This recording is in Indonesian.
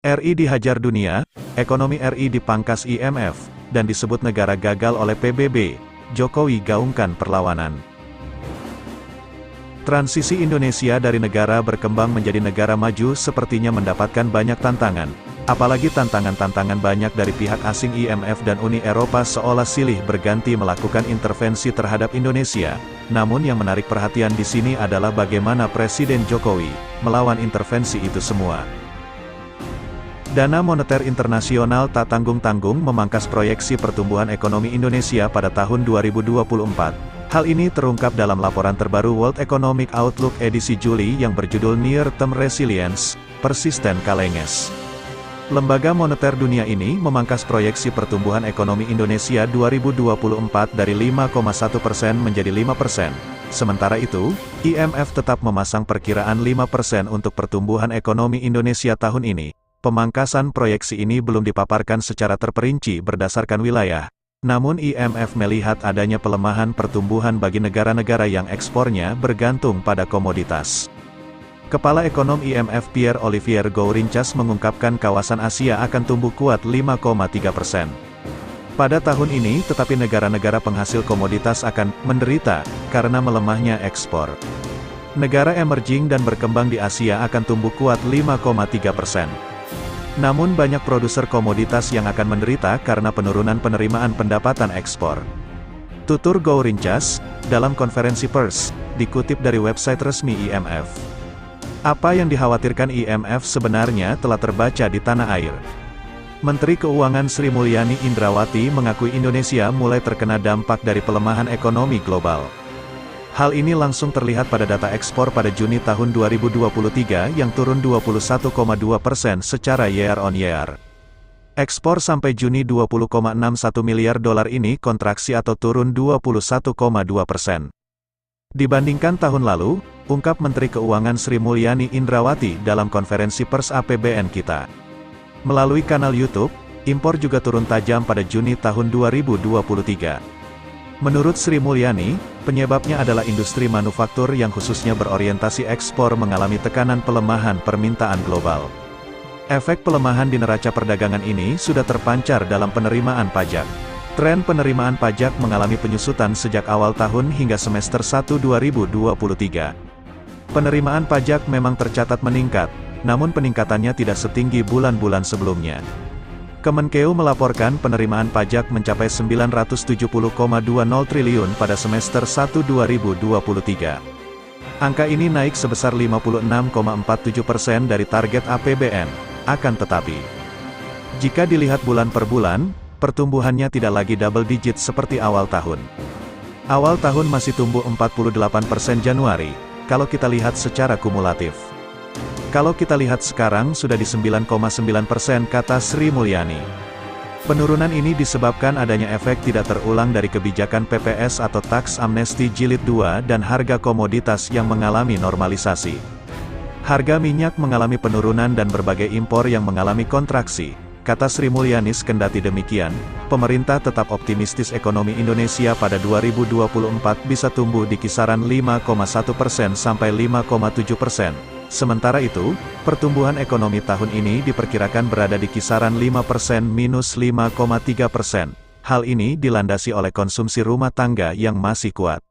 RI dihajar dunia, ekonomi RI dipangkas IMF, dan disebut negara gagal oleh PBB, Jokowi gaungkan perlawanan. Transisi Indonesia dari negara berkembang menjadi negara maju sepertinya mendapatkan banyak tantangan, apalagi tantangan-tantangan banyak dari pihak asing. IMF dan Uni Eropa seolah silih berganti melakukan intervensi terhadap Indonesia. Namun yang menarik perhatian di sini adalah bagaimana Presiden Jokowi melawan intervensi itu semua. Dana Moneter Internasional tak tanggung-tanggung memangkas proyeksi pertumbuhan ekonomi Indonesia pada tahun 2024. Hal ini terungkap dalam laporan terbaru World Economic Outlook edisi Juli yang berjudul Near Term Resilience, Persisten Kalenges. Lembaga Moneter Dunia ini memangkas proyeksi pertumbuhan ekonomi Indonesia 2024 dari 5,1% menjadi 5%. Sementara itu, IMF tetap memasang perkiraan 5% untuk pertumbuhan ekonomi Indonesia tahun ini. Pemangkasan proyeksi ini belum dipaparkan secara terperinci berdasarkan wilayah. Namun IMF melihat adanya pelemahan pertumbuhan bagi negara-negara yang ekspornya bergantung pada komoditas. Kepala Ekonom IMF Pierre-Olivier Gourinchas mengungkapkan kawasan Asia akan tumbuh kuat 5,3% pada tahun ini, tetapi negara-negara penghasil komoditas akan menderita karena melemahnya ekspor. Negara emerging dan berkembang di Asia akan tumbuh kuat 5,3%. Namun banyak produser komoditas yang akan menderita karena penurunan penerimaan pendapatan ekspor. Tutur Gourinchas, dalam konferensi pers, dikutip dari website resmi IMF. Apa yang dikhawatirkan IMF sebenarnya telah terbaca di tanah air. Menteri Keuangan Sri Mulyani Indrawati mengakui Indonesia mulai terkena dampak dari pelemahan ekonomi global. Hal ini langsung terlihat pada data ekspor pada Juni tahun 2023 yang turun 21,2% secara year-on-year. Ekspor sampai Juni 20,61 miliar dolar ini kontraksi atau turun 21,2%. Dibandingkan tahun lalu, ungkap Menteri Keuangan Sri Mulyani Indrawati dalam konferensi pers APBN Kita. Melalui kanal YouTube, impor juga turun tajam pada Juni tahun 2023. Menurut Sri Mulyani, penyebabnya adalah industri manufaktur yang khususnya berorientasi ekspor mengalami tekanan pelemahan permintaan global. Efek pelemahan di neraca perdagangan ini sudah terpancar dalam penerimaan pajak. Tren penerimaan pajak mengalami penyusutan sejak awal tahun hingga semester 1 2023. Penerimaan pajak memang tercatat meningkat, namun peningkatannya tidak setinggi bulan-bulan sebelumnya. Kemenkeu melaporkan penerimaan pajak mencapai 970,20 triliun pada semester 1 2023. Angka ini naik sebesar 56,47% dari target APBN. Akan tetapi, jika dilihat bulan per bulan, pertumbuhannya tidak lagi double digit seperti awal tahun. Awal tahun masih tumbuh 48% Januari, kalau kita lihat secara kumulatif. Kalau kita lihat sekarang sudah di 9,9%, kata Sri Mulyani. Penurunan ini disebabkan adanya efek tidak terulang dari kebijakan PPS atau Tax Amnesty Jilid 2 dan harga komoditas yang mengalami normalisasi. Harga minyak mengalami penurunan dan berbagai impor yang mengalami kontraksi, kata Sri Mulyani. Kendati demikian, pemerintah tetap optimistis ekonomi Indonesia pada 2024 bisa tumbuh di kisaran 5,1% sampai 5,7%. Sementara itu, pertumbuhan ekonomi tahun ini diperkirakan berada di kisaran 5% minus 5,3%. Hal ini dilandasi oleh konsumsi rumah tangga yang masih kuat.